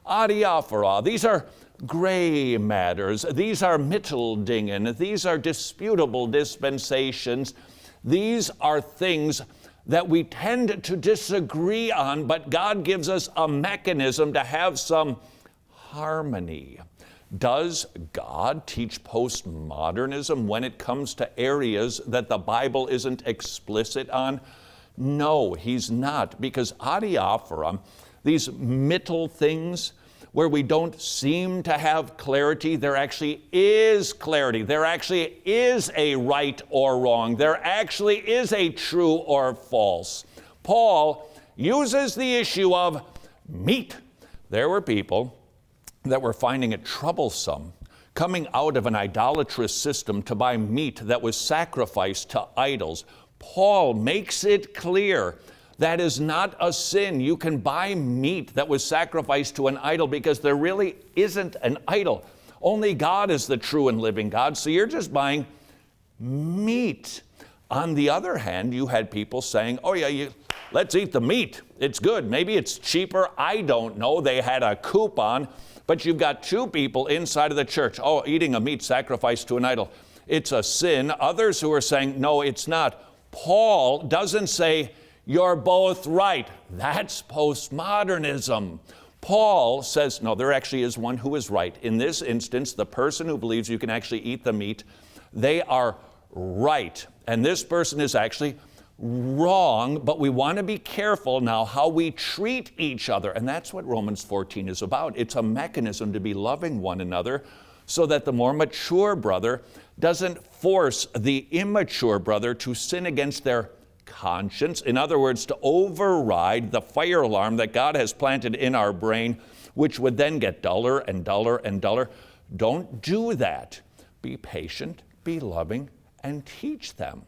adiaphora. These are gray matters. These are Mitteldingen. These are disputable dispensations. These are things that we tend to disagree on, but God gives us a mechanism to have some harmony. Does God teach postmodernism when it comes to areas that the Bible isn't explicit on? No, he's not, because adiaphora, these mittel things where we don't seem to have clarity, there actually is clarity. There actually is a right or wrong. There actually is a true or false. Paul uses the issue of meat. There were people that were finding it troublesome coming out of an idolatrous system to buy meat that was sacrificed to idols. Paul makes it clear that is not a sin. You can buy meat that was sacrificed to an idol because there really isn't an idol. Only God is the true and living God, so you're just buying meat. On the other hand, you had people saying, oh yeah, let's eat the meat. It's good. Maybe it's cheaper. I don't know. They had a coupon, but you've got two people inside of the church. Oh, eating a meat sacrificed to an idol, it's a sin. Others who are saying, no, it's not. Paul doesn't say, you're both right. That's postmodernism. Paul says, no, there actually is one who is right. In this instance, the person who believes you can actually eat the meat, they are right. And this person is actually wrong, but we want to be careful now how we treat each other. And that's what Romans 14 is about. It's a mechanism to be loving one another so that the more mature brother doesn't force the immature brother to sin against their conscience. In other words, to override the fire alarm that God has planted in our brain, which would then get duller and duller and duller. Don't do that. Be patient, be loving, and teach them.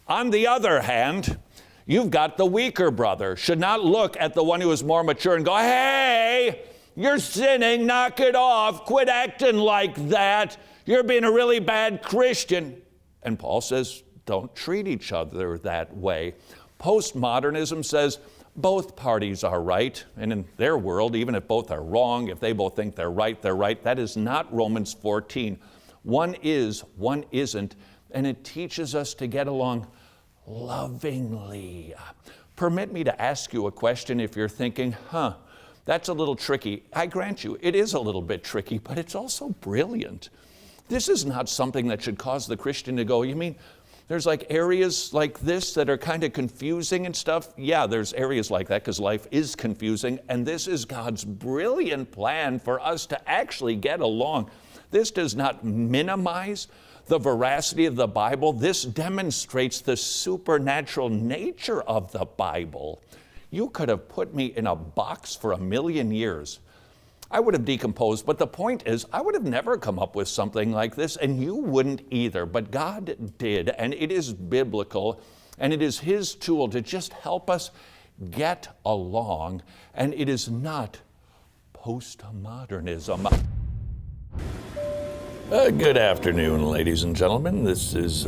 On the other hand, you've got the weaker brother. Should not look at the one who is more mature and go, hey, you're sinning, knock it off, quit acting like that. You're being a really bad Christian. And Paul says, don't treat each other that way. Postmodernism says both parties are right. And in their world, even if both are wrong, if they both think they're right, they're right. That is not Romans 14. One is, one isn't. And it teaches us to get along lovingly. Permit me to ask you a question if you're thinking, that's a little tricky. I grant you, it is a little bit tricky, but it's also brilliant. This is not something that should cause the Christian to go, you mean there's like areas like this that are kind of confusing and stuff? Yeah, there's areas like that because life is confusing, and this is God's brilliant plan for us to actually get along. This does not minimize the veracity of the Bible. This demonstrates the supernatural nature of the Bible. You could have put me in a box for 1,000,000 years. I would have decomposed, but the point is, I would have never come up with something like this, and you wouldn't either, but God did, and it is biblical, and it is His tool to just help us get along, and it is not postmodernism. Good afternoon, ladies and gentlemen. This is